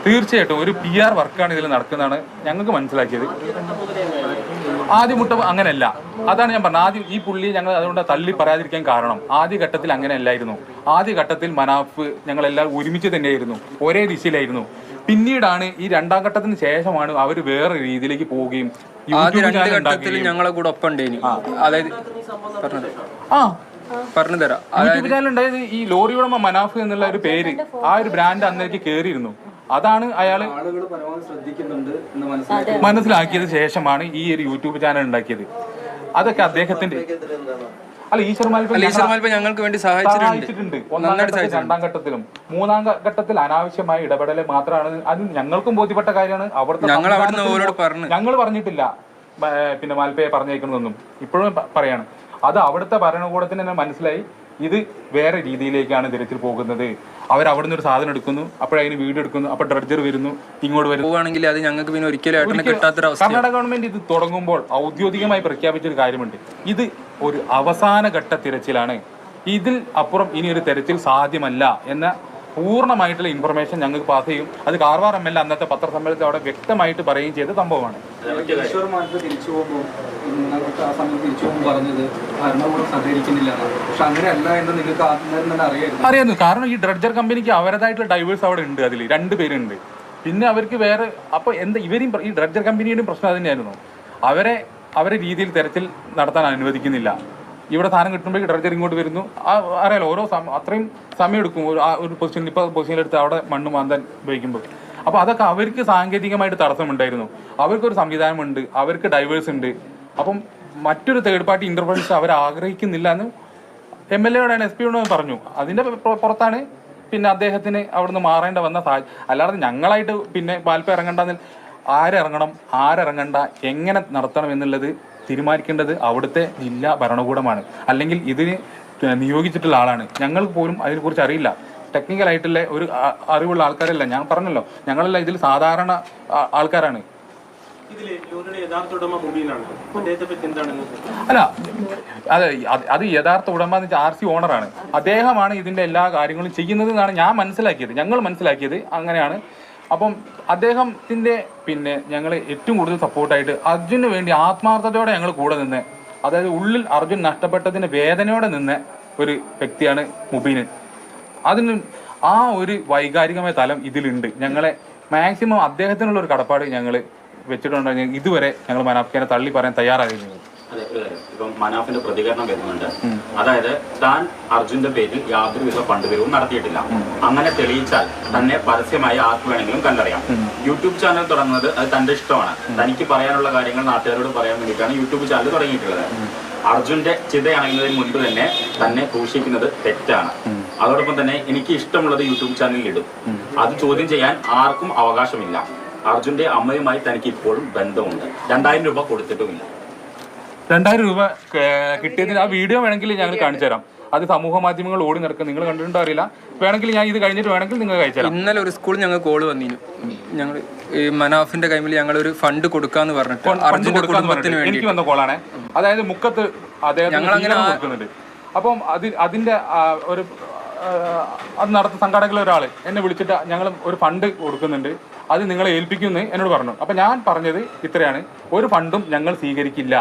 തീർച്ചയായിട്ടും ഒരു PR വർക്കാണ് ഇതിൽ നടക്കുന്നതാണ് ഞങ്ങൾക്ക് മനസ്സിലാക്കിയത്. ആദ്യം മുട്ട അങ്ങനെയല്ല, അതാണ് ഞാൻ പറഞ്ഞത്. ആദ്യം ഈ പുള്ളി ഞങ്ങൾ അതുകൊണ്ട് തള്ളി പറയാതിരിക്കാൻ കാരണം ആദ്യഘട്ടത്തിൽ അങ്ങനെയല്ലായിരുന്നു. ആദ്യഘട്ടത്തിൽ മനാഫ് ഞങ്ങളെല്ലാവരും ഒരുമിച്ച് തന്നെയായിരുന്നു, ഒരേ ദിശയിലായിരുന്നു. പിന്നീടാണ് ഈ രണ്ടാം ഘട്ടത്തിന് ശേഷമാണ് അവർ വേറെ രീതിയിലേക്ക് പോവുകയും ഞങ്ങളെ കൂടെ ഒപ്പം അതായത് പറഞ്ഞു തരാം. യൂട്യൂബ് ചാനൽ ഉണ്ടായത് ഈ ലോറി ഉടമ മനാഫ് എന്നുള്ള ഒരു പേര്, ആ ഒരു ബ്രാൻഡ് അന്നേക്ക് കയറിയിരുന്നു. അതാണ് അയാള് മനസ്സിലാക്കിയത് ശേഷമാണ് ഈ ഒരു യൂട്യൂബ് ചാനൽ ഉണ്ടാക്കിയത്. അതൊക്കെ അദ്ദേഹത്തിന്റെ ഈശ്വർ മാൽപ്പ ഞങ്ങൾക്ക് വേണ്ടി സഹായിച്ചിട്ടുണ്ട്. രണ്ടാം ഘട്ടത്തിലും മൂന്നാം ഘട്ടത്തിൽ അനാവശ്യമായ ഇടപെടൽ മാത്രമാണ്. അത് ഞങ്ങൾക്കും ബോധ്യപ്പെട്ട കാര്യമാണ്. ഞങ്ങൾ പറഞ്ഞിട്ടില്ല പിന്നെ മാൽപ്പയെ പറഞ്ഞേക്കുന്നതൊന്നും, ഇപ്പോഴും പറയാണ്. അത് അവിടുത്തെ ഭരണകൂടത്തിന് തന്നെ മനസ്സിലായി ഇത് വേറെ രീതിയിലേക്കാണ് തിരച്ചിൽ പോകുന്നത്. അവരവിടുന്ന് ഒരു സാധനം എടുക്കുന്നു, അപ്പോഴതിന് വീഡിയോ എടുക്കുന്നു, അപ്പൊ ഡ്രഡ്ജർ വരുന്നു, ഇങ്ങോട്ട് വരുവാണെങ്കിൽ അത് ഞങ്ങൾക്ക് പിന്നെ ഒരിക്കലും കർണാടക ഗവൺമെന്റ് ഇത് തുടങ്ങുമ്പോൾ ഔദ്യോഗികമായി പ്രഖ്യാപിച്ചൊരു കാര്യമുണ്ട്. ഇത് ഒരു അവസാന ഘട്ട തിരച്ചിലാണ്, ഇതിൽ അപ്പുറം ഇനി ഒരു തെരച്ചിൽ സാധ്യമല്ല എന്ന പൂർണ്ണമായിട്ടുള്ള ഇൻഫർമേഷൻ ഞങ്ങൾക്ക് പാസ് ചെയ്യും. അത് കാർവാർ MLA അന്നത്തെ പത്രസമ്മേളനത്തിൽ അവിടെ വ്യക്തമായിട്ട് പറയുകയും ചെയ്ത സംഭവമാണ്. അറിയായിരുന്നു. കാരണം ഈ ഡ്രഡ്ജർ കമ്പനിക്ക് അവരുടേതായിട്ടുള്ള ഡൈവേഴ്സ് അവിടെ ഉണ്ട്, അതിൽ 2 പേരുണ്ട്. പിന്നെ അവർക്ക് വേറെ അപ്പൊ എന്താ ഇവരും ഈ ഡ്രഡ്ജർ കമ്പനിയുടെയും പ്രശ്നം അത് തന്നെയായിരുന്നു. അവരെ രീതിയിൽ തെരച്ചിൽ നടത്താൻ അനുവദിക്കുന്നില്ല. ഇവിടെ സാധനം കിട്ടുമ്പോൾ ഡ്രഡ്ജർ ഇങ്ങോട്ട് വരുന്നു. അറിയാലോ, ഓരോ അത്രയും സമയം എടുക്കും ഒരു പൊസിഷനിലെടുത്ത് അവിടെ മണ്ണ് മാന്താൻ ഉപയോഗിക്കുമ്പോൾ. അപ്പോൾ അതൊക്കെ അവർക്ക് സാങ്കേതികമായിട്ട് തടസ്സമുണ്ടായിരുന്നു. അവർക്കൊരു സംവിധാനമുണ്ട്, അവർക്ക് ഡൈവേഴ്സ് ഉണ്ട്. അപ്പം മറ്റൊരു തേർഡ് പാർട്ടി ഇന്റർവെൻഷൻ അവർ ആഗ്രഹിക്കുന്നില്ല എന്ന് MLA SP പറഞ്ഞു. അതിന്റെ പുറത്താണ് പിന്നെ അദ്ദേഹത്തിന് അവിടുന്ന് മാറേണ്ട വന്ന അല്ലാതെ ഞങ്ങളായിട്ട് പിന്നെ മാൽപ്പ ഇറങ്ങണ്ടെന്ന് ആരിറങ്ങണ്ട എങ്ങനെ നടത്തണം എന്നുള്ളത് തീരുമാനിക്കേണ്ടത് അവിടുത്തെ ജില്ലാ ഭരണകൂടമാണ്, അല്ലെങ്കിൽ ഇതിന് നിയോഗിച്ചിട്ടുള്ള ആളാണ്. ഞങ്ങൾക്ക് പോലും അതിനെക്കുറിച്ച് അറിയില്ല. ടെക്നിക്കലായിട്ടുള്ള ഒരു അറിവുള്ള ആൾക്കാരല്ല. ഞാൻ പറഞ്ഞല്ലോ, ഞങ്ങളെല്ലാം ഇതിൽ സാധാരണ ആൾക്കാരാണ്. അല്ല അത് യഥാർത്ഥ ഉടമ എന്ന് വെച്ചാൽ RC ഓണറാണ്. അദ്ദേഹമാണ് ഇതിന്റെ എല്ലാ കാര്യങ്ങളും ചെയ്യുന്നത് എന്നാണ് ഞാൻ മനസ്സിലാക്കിയത്, ഞങ്ങൾ മനസ്സിലാക്കിയത് അങ്ങനെയാണ്. അപ്പം അദ്ദേഹത്തിന്റെ പിന്നെ ഞങ്ങൾ ഏറ്റവും കൂടുതൽ സപ്പോർട്ടായിട്ട് അർജുന് വേണ്ടി ആത്മാർത്ഥതയോടെ ഞങ്ങൾ കൂടെ നിന്ന്, അതായത് ഉള്ളിൽ അർജുൻ നഷ്ടപ്പെട്ടതിന്റെ വേദനയോടെ നിന്ന് ഒരു വ്യക്തിയാണ് മുബീൻ. അതിന് ആ ഒരു വൈകാരികമായ തലം ഇതിലുണ്ട്. ഞങ്ങളെ മാക്സിമം അദ്ദേഹത്തിനുള്ള ഒരു കടപ്പാട് ഞങ്ങൾ വെച്ചിട്ടുണ്ടെങ്കിൽ ഇതുവരെ ഞങ്ങൾ മനാഫിനെ തള്ളി പറയാൻ തയ്യാറായിരുന്നു. അതെ, ഇപ്പം മനാഫിന്റെ പ്രതികരണം വരുന്നുണ്ട്. അതായത് താൻ അർജുന്റെ പേരിൽ യാതൊരുവിധ ഫണ്ടുപിരിവും നടത്തിയിട്ടില്ല. അങ്ങനെ തെളിയിച്ചാൽ തന്നെ പരസ്യമായി ആർക്ക് വേണമെങ്കിലും കണ്ടറിയാം. യൂട്യൂബ് ചാനൽ തുടങ്ങുന്നത് അത് തന്റെ ഇഷ്ടമാണ്. തനിക്ക് പറയാനുള്ള കാര്യങ്ങൾ നാട്ടുകാരോട് പറയാൻ വേണ്ടിയിട്ടാണ് യൂട്യൂബ് ചാനൽ തുടങ്ങിയിട്ടുള്ളത്. അർജുന്റെ ചിതയണയുന്നതിന് മുൻപ് തന്നെ ക്രൂശിക്കുന്നത് തെറ്റാണ്. അതോടൊപ്പം തന്നെ എനിക്ക് ഇഷ്ടമുള്ളത് യൂട്യൂബ് ചാനലിൽ ഇടും. അത് ചോദ്യം ചെയ്യാൻ ആർക്കും അവകാശമില്ല. അർജുന്റെ അമ്മയുമായി തനിക്ക് ഇപ്പോഴും ബന്ധമുണ്ട്. 2000 രൂപ കൊടുത്തിട്ടുമില്ല. 2000 രൂപ കിട്ടിയതിന് ആ വീഡിയോ വേണമെങ്കിൽ ഞങ്ങൾ കാണിച്ചു തരാം. അത് സമൂഹ മാധ്യമങ്ങൾ ഓടി നടക്കും, നിങ്ങൾ കണ്ടിട്ടുണ്ടോ അറിയില്ല. വേണമെങ്കിൽ ഞാൻ ഇത് കഴിഞ്ഞിട്ട് വേണമെങ്കിൽ നിങ്ങൾ അയച്ചു തരാം. ഇന്നലെ ഒരു സ്കൂളിൽ ഞങ്ങൾ കോള് വന്നിരുന്നു. ഞങ്ങൾ ഈ മനാഫിന്റെ കൈമിൽ ഞങ്ങൾ ഒരു ഫണ്ട് കൊടുക്കാന്ന് പറഞ്ഞിട്ട് എനിക്ക് വന്ന കോളാണ്. അതായത് മുക്കത്ത് അദ്ദേഹം കൊടുക്കുന്നുണ്ട്. അപ്പം അതിന്റെ ഒരു അത് നടത്തുന്ന സംഘാടകരിൽ ഒരാൾ എന്നെ വിളിച്ചിട്ട് ഞങ്ങൾ ഒരു ഫണ്ട് കൊടുക്കുന്നുണ്ട്, അത് നിങ്ങളെ ഏൽപ്പിക്കുമെന്ന് എന്നോട് പറഞ്ഞു. അപ്പം ഞാൻ പറഞ്ഞത് ഇത്രയാണ്, ഒരു ഫണ്ടും ഞങ്ങൾ സ്വീകരിക്കില്ല.